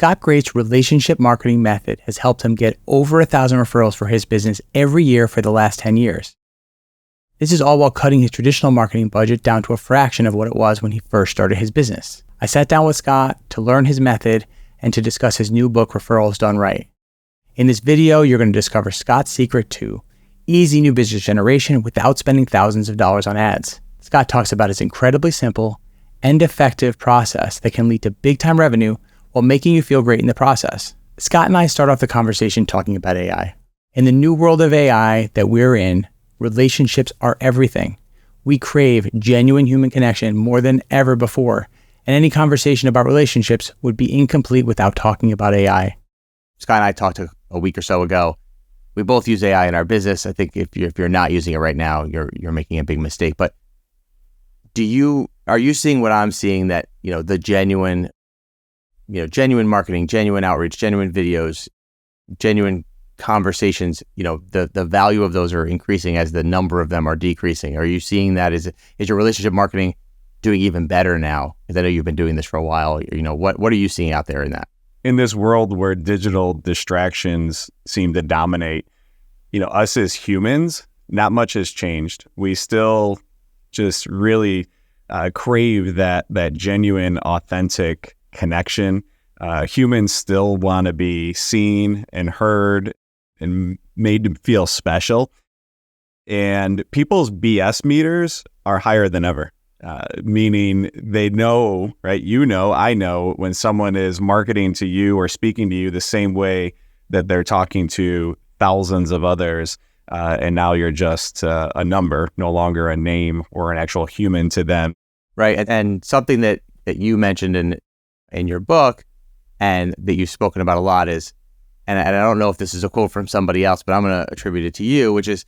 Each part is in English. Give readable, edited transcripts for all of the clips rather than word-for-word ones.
Scott Grate's relationship marketing method has helped him get over 1,000 referrals for his business every year for the last 10 years. This is all while cutting his traditional marketing budget down to a fraction of what it was when he first started his business. I sat down with Scott to learn his method and to discuss his new book, Referrals Done Right. In this video, you're going to discover Scott's secret to easy new business generation without spending thousands of dollars on ads. Scott talks about his incredibly simple and effective process that can lead to big-time revenue while making you feel great in the process. Scott and I start off the conversation talking about AI. In the new world of AI that we're in, relationships are everything. We crave genuine human connection more than ever before, and any conversation about relationships would be incomplete without talking about AI. Scott and I talked a week or so ago. We both use AI in our business. I think if you're not using it right now, you're making a big mistake. But are you seeing what I'm seeing, that the genuine marketing, genuine outreach, genuine videos, genuine conversations, the value of those are increasing as the number of them are decreasing? Are you seeing that? Is your relationship marketing doing even better now? Because I know you've been doing this for a while. What are you seeing out there in that? In this world where digital distractions seem to dominate, us as humans, not much has changed. We still just really crave that genuine, authentic connection. Humans still want to be seen and heard and made to feel special. And people's BS meters are higher than ever. Meaning they know, right? I know when someone is marketing to you or speaking to you the same way that they're talking to thousands of others, and now you're just a number, no longer a name or an actual human to them. Right, and something that you mentioned in your book and that you've spoken about a lot is, and I don't know if this is a quote from somebody else, but I'm going to attribute it to you, which is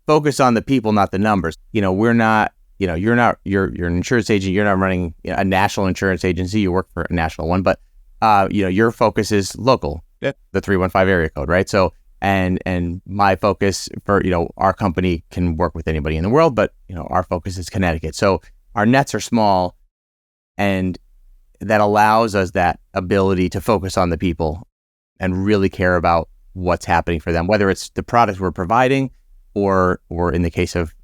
focus on the people, not the numbers. We're not. You're an insurance agent. You're not running a national insurance agency. You work for a national one, but your focus is local, the 315 area code, right? So, and my focus for our company can work with anybody in the world, but our focus is Connecticut. So our nets are small, and that allows us that ability to focus on the people and really care about what's happening for them, whether it's the product we're providing or in the case of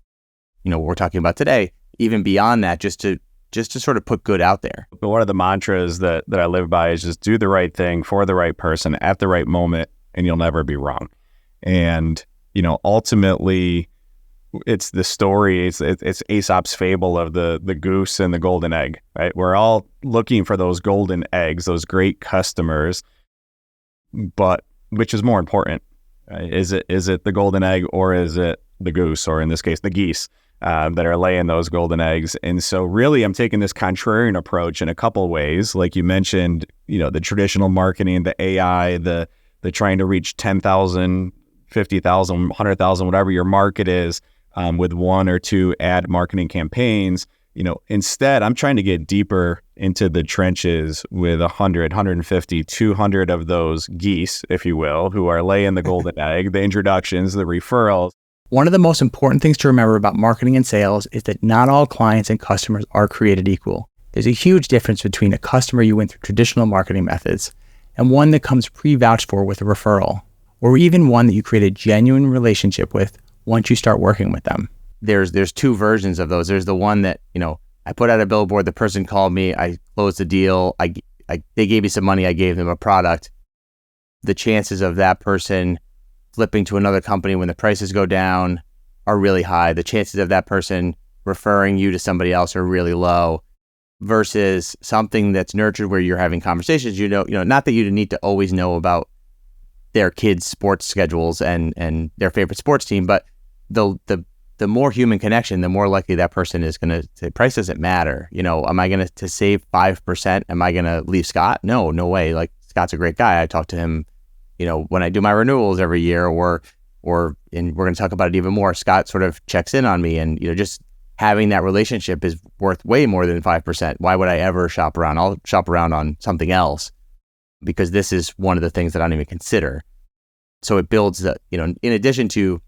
what we're talking about today, even beyond that, just to sort of put good out there. But one of the mantras that I live by is just do the right thing for the right person at the right moment, and you'll never be wrong. And, ultimately it's the story, it's Aesop's fable of the goose and the golden egg, right? We're all looking for those golden eggs, those great customers, but which is more important? Is it the golden egg, or is it the goose, or in this case, the geese? That are laying those golden eggs. And so really I'm taking this contrarian approach in a couple ways. Like you mentioned, the traditional marketing, the AI, the trying to reach 10,000, 50,000, 100,000, whatever your market is, with one or two ad marketing campaigns. Instead, I'm trying to get deeper into the trenches with 100, 150, 200 of those geese, if you will, who are laying the golden egg, the introductions, the referrals. One of the most important things to remember about marketing and sales is that not all clients and customers are created equal. There's a huge difference between a customer you win through traditional marketing methods and one that comes pre-vouched for with a referral, or even one that you create a genuine relationship with once you start working with them. There's two versions of those. There's the one that, I put out a billboard, the person called me, I closed the deal, they gave me some money, I gave them a product. The chances of that person flipping to another company when the prices go down are really high. The chances of that person referring you to somebody else are really low, versus something that's nurtured where you're having conversations. Not that you need to always know about their kids' sports schedules and their favorite sports team, but the more human connection, the more likely that person is going to say, price doesn't matter. Am I going to save 5%? Am I going to leave Scott? No way. Like, Scott's a great guy. I talk to him when I do my renewals every year, and we're going to talk about it even more, Scott sort of checks in on me, and just having that relationship is worth way more than 5%. Why would I ever shop around? I'll shop around on something else because this is one of the things that I don't even consider. So it builds that, in addition to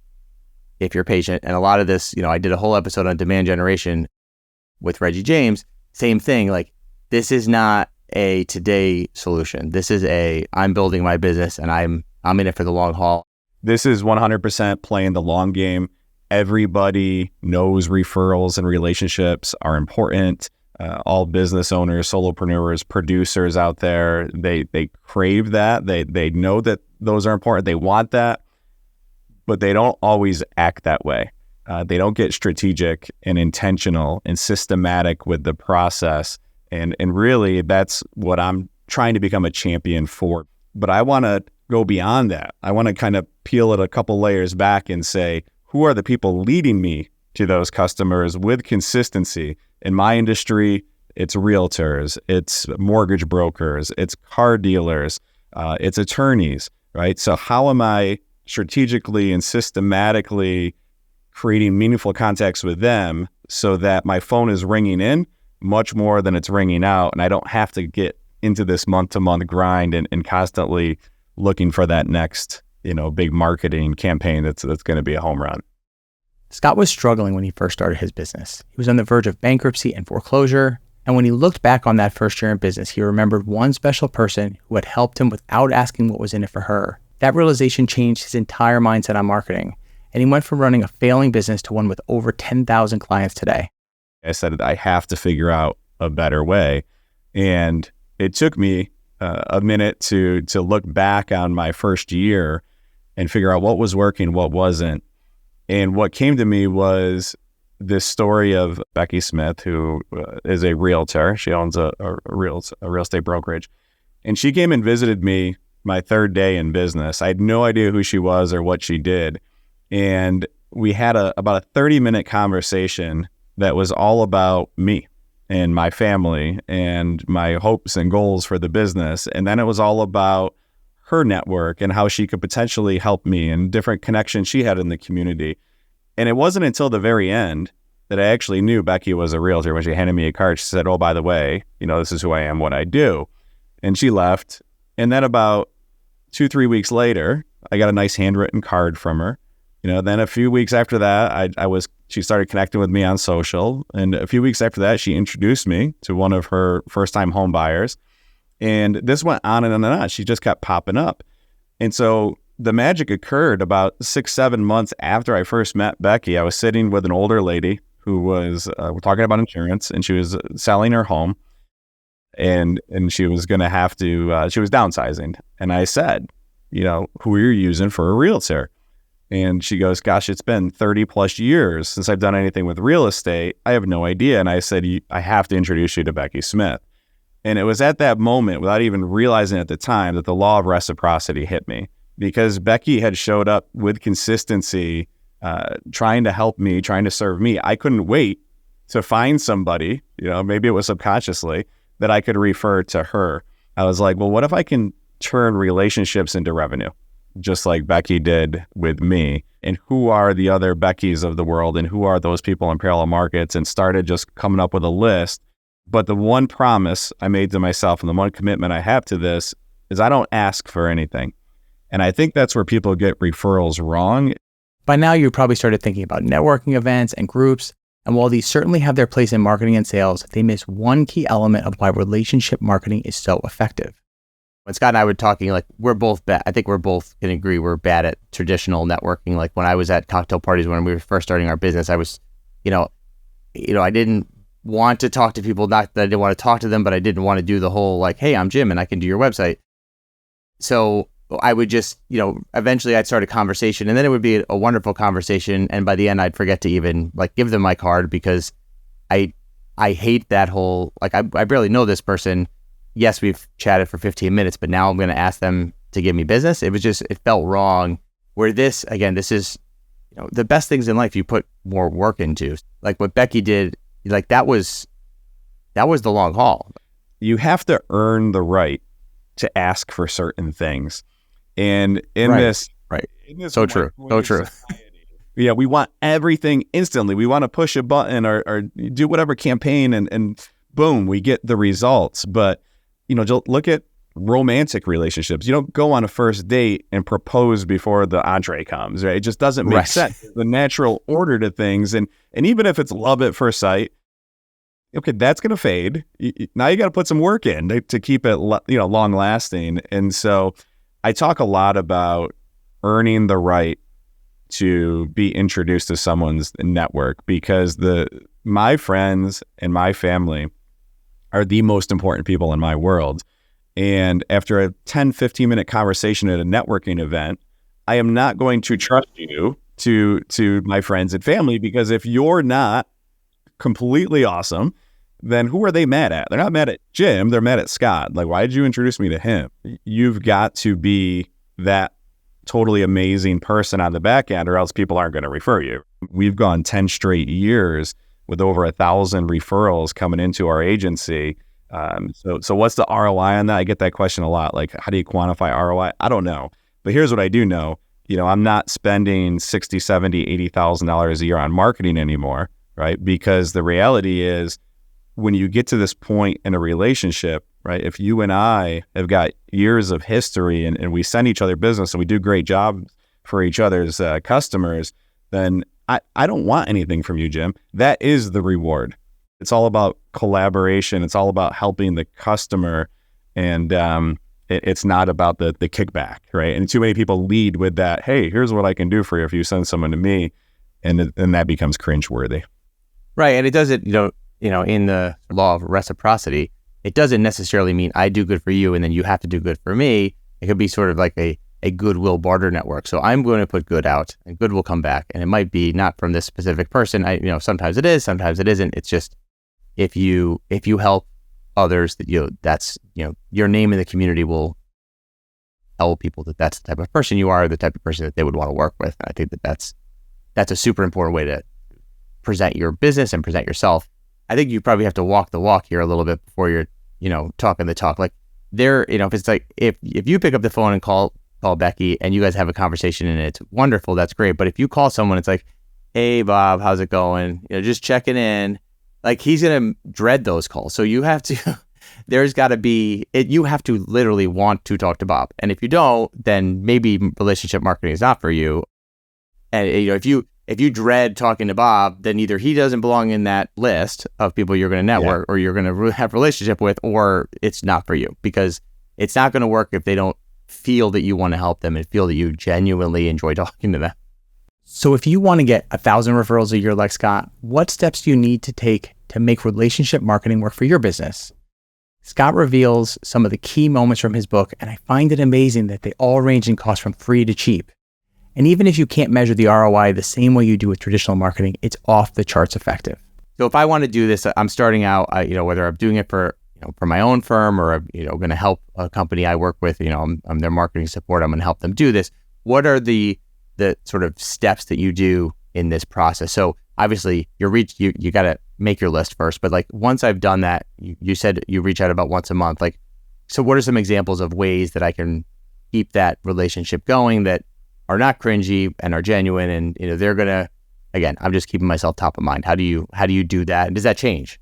if you're patient, and a lot of this, I did a whole episode on demand generation with Reggie James, same thing. Like, this is not a today solution. This is I'm building my business and I'm in it for the long haul. This is 100% playing the long game. Everybody knows referrals and relationships are important. All business owners, solopreneurs, producers out there, they crave that. They know that those are important. They want that, but they don't always act that way. They don't get strategic and intentional and systematic with the process. And really, that's what I'm trying to become a champion for. But I want to go beyond that. I want to kind of peel it a couple layers back and say, who are the people leading me to those customers with consistency? In my industry, it's realtors, it's mortgage brokers, it's car dealers, it's attorneys, right? So how am I strategically and systematically creating meaningful contacts with them so that my phone is ringing in much more than it's ringing out, and I don't have to get into this month-to-month grind and constantly looking for that next, big marketing campaign that's going to be a home run. Scott was struggling when he first started his business. He was on the verge of bankruptcy and foreclosure. And when he looked back on that first year in business, he remembered one special person who had helped him without asking what was in it for her. That realization changed his entire mindset on marketing. And he went from running a failing business to one with over 10,000 clients today. I said, I have to figure out a better way. And it took me a minute to look back on my first year and figure out what was working, what wasn't. And what came to me was this story of Becky Smith, who is a realtor. She owns a real estate brokerage. And she came and visited me my third day in business. I had no idea who she was or what she did. And we had about a 30-minute conversation that was all about me and my family and my hopes and goals for the business. And then it was all about her network and how she could potentially help me and different connections she had in the community. And it wasn't until the very end that I actually knew Becky was a realtor. When she handed me a card, she said, oh, by the way, this is who I am, what I do. And she left. And then about 2-3 weeks later, I got a nice handwritten card from her. Then a few weeks after that, she started connecting with me on social. And a few weeks after that, she introduced me to one of her first-time home buyers. And this went on and on and on. She just kept popping up. And so the magic occurred about 6-7 months after I first met Becky. I was sitting with an older lady who was, we're talking about insurance, and she was selling her home. And she was going to have to, she was downsizing. And I said, who are you using for a realtor? And she goes, gosh, it's been 30 plus years since I've done anything with real estate. I have no idea. And I said, I have to introduce you to Becky Smith. And it was at that moment, without even realizing at the time, that the law of reciprocity hit me, because Becky had showed up with consistency, trying to help me, trying to serve me. I couldn't wait to find somebody, maybe it was subconsciously, that I could refer to her. I was like, well, what if I can turn relationships into revenue, just like Becky did with me? And who are the other Beckys of the world? And who are those people in parallel markets? And started just coming up with a list. But the one promise I made to myself and the one commitment I have to this is I don't ask for anything. And I think that's where people get referrals wrong. By now, you probably started thinking about networking events and groups. And while these certainly have their place in marketing and sales, they miss one key element of why relationship marketing is so effective. When Scott and I were talking, we're both bad. I think we're both can agree we're bad at traditional networking. Like when I was at cocktail parties when we were first starting our business, I was, I didn't want to talk to people, not that I didn't want to talk to them, but I didn't want to do the whole hey, I'm Jim and I can do your website. So I would just, eventually I'd start a conversation and then it would be a wonderful conversation. And by the end, I'd forget to even give them my card because I hate that whole, I barely know this person. Yes, we've chatted for 15 minutes, but now I'm going to ask them to give me business. It felt wrong. Where this is, the best things in life you put more work into. Like what Becky did, that was the long haul. You have to earn the right to ask for certain things. And in this so true. Yeah, we want everything instantly. We want to push a button or do whatever campaign and boom, we get the results. But, look at romantic relationships. You don't go on a first date and propose before the entree comes, right? It just doesn't make sense. The natural order to things. And even if it's love at first sight, Okay, that's going to fade. Now you got to put some work in to keep it, long lasting. And so I talk a lot about earning the right to be introduced to someone's network, because my friends and my family are the most important people in my world. And after a 10, 15-minute conversation at a networking event, I am not going to trust you to my friends and family, because if you're not completely awesome, then who are they mad at? They're not mad at Jim, they're mad at Scott. Like, why did you introduce me to him? You've got to be that totally amazing person on the back end, or else people aren't going to refer you. We've gone 10 straight years with over 1,000 referrals coming into our agency. So what's the ROI on that? I get that question a lot. Like, how do you quantify ROI? I don't know. But here's what I do know. I'm not spending $60,000, $70,000, $80,000 a year on marketing anymore, right? Because the reality is, when you get to this point in a relationship, right, if you and I have got years of history and we send each other business and we do great jobs for each other's customers, then I don't want anything from you, Jim. That is the reward. It's all about collaboration. It's all about helping the customer, and it's not about the kickback, right? And too many people lead with that, hey, here's what I can do for you if you send someone to me, and that becomes cringeworthy. Right, and it doesn't, in the law of reciprocity, it doesn't necessarily mean I do good for you and then you have to do good for me. It could be sort of like a goodwill barter network. So I'm going to put good out and good will come back. And it might be not from this specific person. Sometimes it is, sometimes it isn't. It's just if you help others, that's your name in the community will tell people that that's the type of person you are, the type of person that they would want to work with. And I think that's a super important way to present your business and present yourself. I think you probably have to walk the walk here a little bit before you're, talking the talk. Like if it's like, if you pick up the phone and call Becky and you guys have a conversation and it's wonderful, that's great. But if you call someone, it's like, hey, Bob, how's it going? Just checking in. Like, he's going to dread those calls. So you have to, there's got to be, you have to literally want to talk to Bob. And if you don't, then maybe relationship marketing is not for you. And if you dread talking to Bob, then either he doesn't belong in that list of people you're going to network or you're going to have a relationship with, or it's not for you, because it's not going to work if they don't feel that you want to help them and feel that you genuinely enjoy talking to them. So if you want to get 1,000 referrals a year like Scott, what steps do you need to take to make relationship marketing work for your business? Scott reveals some of the key moments from his book, and I find it amazing that they all range in cost from free to cheap. And even if you can't measure the ROI the same way you do with traditional marketing, it's off the charts effective. So if I want to do this, I'm starting out, whether I'm doing it for my own firm or, going to help a company I work with, I'm their marketing support, I'm going to help them do this. What are the sort of steps that you do in this process? So obviously you got to make your list first, but like once I've done that, you said you reach out about once a month. Like, so what are some examples of ways that I can keep that relationship going that are not cringy and are genuine, and they're gonna, again, I'm just keeping myself top of mind. How do you do that? And does that change?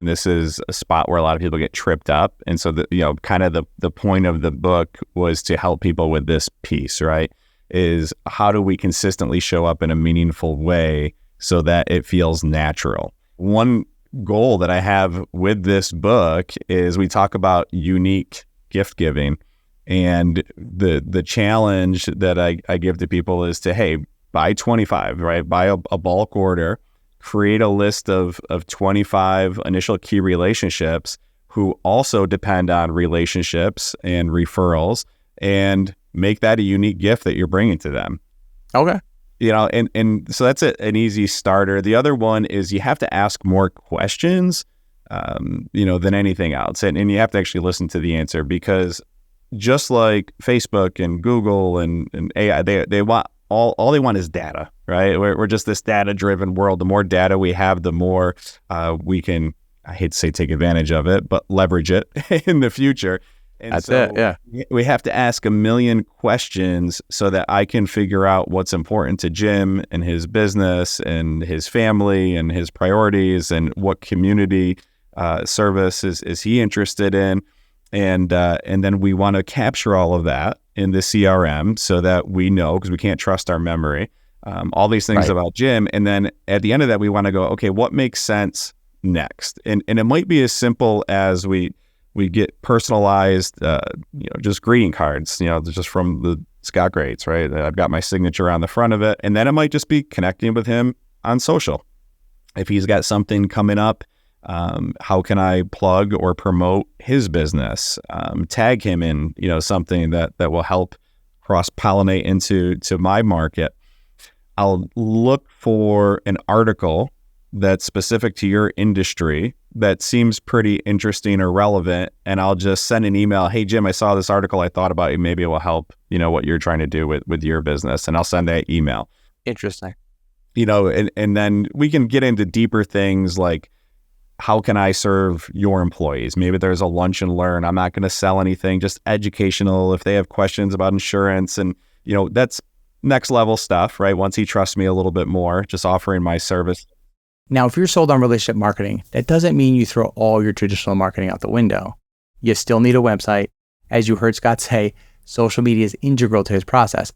This is a spot where a lot of people get tripped up. And so kind of the point of the book was to help people with this piece, right? Is how do we consistently show up in a meaningful way so that it feels natural? One goal that I have with this book is we talk about unique gift giving. And the challenge that I give to people is to, hey, buy 25, right? Buy a bulk order, create a list of 25 initial key relationships who also depend on relationships and referrals, and make that a unique gift that you're bringing to them. Okay. And so that's an easy starter. The other one is you have to ask more questions, than anything else. And you have to actually listen to the answer, because just like Facebook and Google and AI, they want all they want is data, right? We're just this data-driven world. The more data we have, the more we can, I hate to say take advantage of it, but leverage it in the future. And that's it, yeah. We have to ask a million questions so that I can figure out what's important to Jim and his business and his family and his priorities, and what community service is he interested in. And then we want to capture all of that in the CRM so that we know, because we can't trust our memory, all these things about Jim. And then at the end of that, we want to go, okay, what makes sense next? And it might be as simple as we get personalized, just greeting cards, just from the Scott Grates, right? I've got my signature on the front of it. And then it might just be connecting with him on social. If he's got something coming up, how can I plug or promote his business? Tag him in, something that will help cross-pollinate into my market. I'll look for an article that's specific to your industry that seems pretty interesting or relevant, and I'll just send an email. Hey, Jim, I saw this article. I thought about you. Maybe it will help, what you're trying to do with your business, and I'll send that email. Interesting. And then we can get into deeper things like, how can I serve your employees? Maybe there's a lunch and learn. I'm not going to sell anything, just educational. If they have questions about insurance, and, that's next level stuff, right? Once he trusts me a little bit more, just offering my service. Now, if you're sold on relationship marketing, that doesn't mean you throw all your traditional marketing out the window. You still need a website. As you heard Scott say, social media is integral to his process.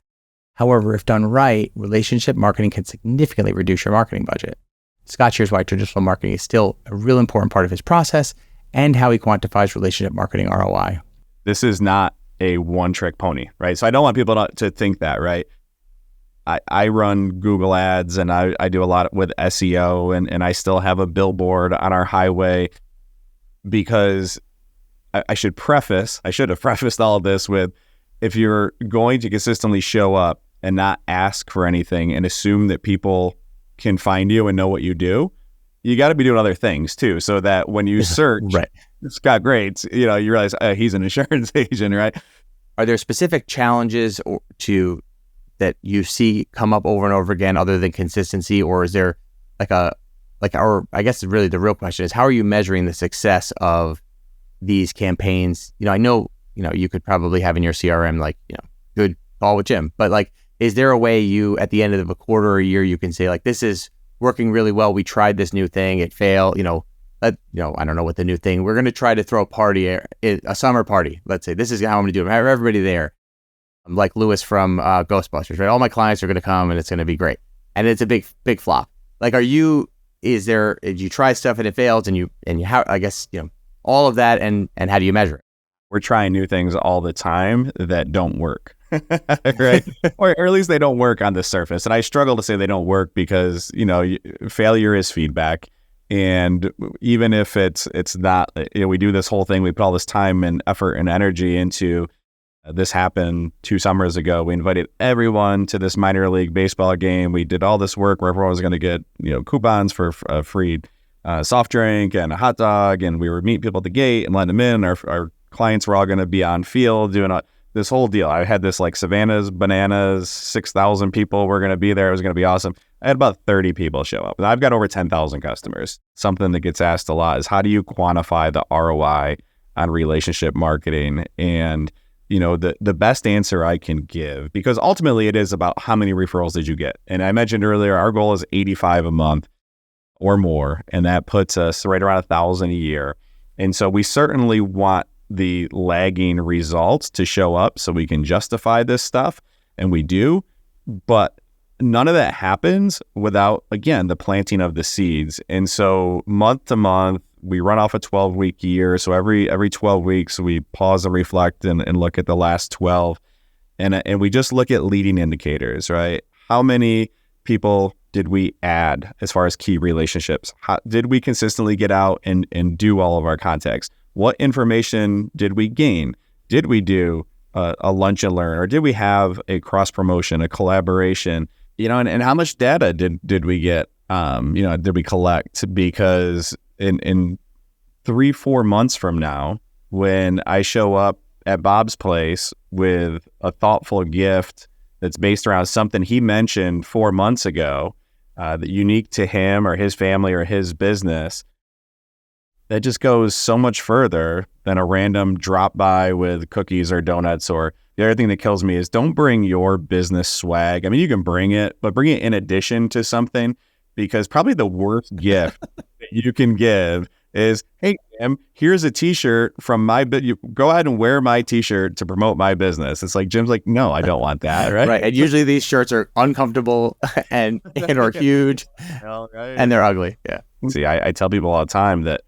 However, if done right, relationship marketing can significantly reduce your marketing budget. Scott shares why traditional marketing is still a real important part of his process and how he quantifies relationship marketing ROI. This is not a one-trick pony, right? So I don't want people to think that, right? I run Google ads, and I do a lot with SEO, and I still have a billboard on our highway, because I should have prefaced all of this with, if you're going to consistently show up and not ask for anything and assume that people can find you and know what you do, you got to be doing other things too, so that when you search right. Scott Grates, you realize he's an insurance agent, right? Are there specific challenges that you see come up over and over again other than consistency, or is there or I guess really the real question is, how are you measuring the success of these campaigns? I know, you could probably have in your CRM, good call with Jim, but is there a way you, at the end of a quarter or a year, you can say this is working really well. We tried this new thing. It failed. I don't know what the new thing, we're going to try to throw a party, a summer party. Let's say this is how I'm going to do it. Have everybody there. I'm like Lewis from Ghostbusters, right? All my clients are going to come and it's going to be great. And it's a big, big flop. Did you try stuff and it fails, and how, I guess, all of that, and how do you measure it? We're trying new things all the time that don't work, right? or at least they don't work on the surface. And I struggle to say they don't work because, failure is feedback. And even if it's not, we do this whole thing, we put all this time and effort and energy into. This happened 2 summers ago. We invited everyone to this minor league baseball game. We did all this work where everyone was going to get, coupons for a free soft drink and a hot dog. And we were meeting people at the gate and letting them in. Our clients were all going to be on field doing this whole deal. I had this Savannah's Bananas, 6,000 people were going to be there. It was going to be awesome. I had about 30 people show up. And I've got over 10,000 customers. Something that gets asked a lot is, how do you quantify the ROI on relationship marketing? And the best answer I can give, because ultimately it is about how many referrals did you get. And I mentioned earlier, our goal is 85 a month or more, and that puts us right around 1,000 a year. And so we certainly want the lagging results to show up so we can justify this stuff, and we do. But none of that happens without, again, the planting of the seeds. And so month to month, we run off a 12-week year. So every 12 weeks, we pause and reflect and look at the last 12. And we just look at leading indicators, right? How many people did we add as far as key relationships? How, did we consistently get out and do all of our contacts? What information did we gain? Did we do a lunch and learn? Or did we have a cross promotion, a collaboration? And how much data did we get? Did we collect? Because in 3-4 months from now, when I show up at Bob's place with a thoughtful gift that's based around something he mentioned 4 months ago, that unique to him or his family or his business, that just goes so much further than a random drop by with cookies or donuts. Or the other thing that kills me is, don't bring your business swag. I mean, you can bring it, but bring it in addition to something, because probably the worst gift that you can give is, hey, Jim, here's a t-shirt from my you go ahead and wear my t-shirt to promote my business. It's like, Jim's like, no, I don't want that. Right. Right. And usually these shirts are uncomfortable and are huge and they're ugly. Yeah. See, I tell people all the time that,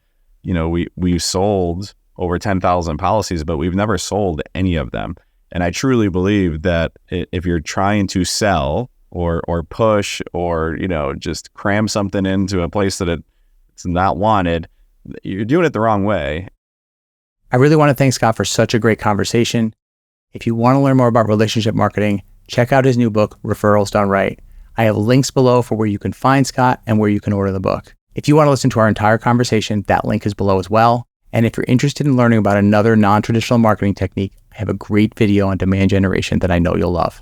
we've sold over 10,000 policies, but we've never sold any of them. And I truly believe that if you're trying to sell or push or, just cram something into a place that it's not wanted, you're doing it the wrong way. I really want to thank Scott for such a great conversation. If you want to learn more about relationship marketing, check out his new book, Referrals Done Right. I have links below for where you can find Scott and where you can order the book. If you want to listen to our entire conversation, that link is below as well. And if you're interested in learning about another non-traditional marketing technique, I have a great video on demand generation that I know you'll love.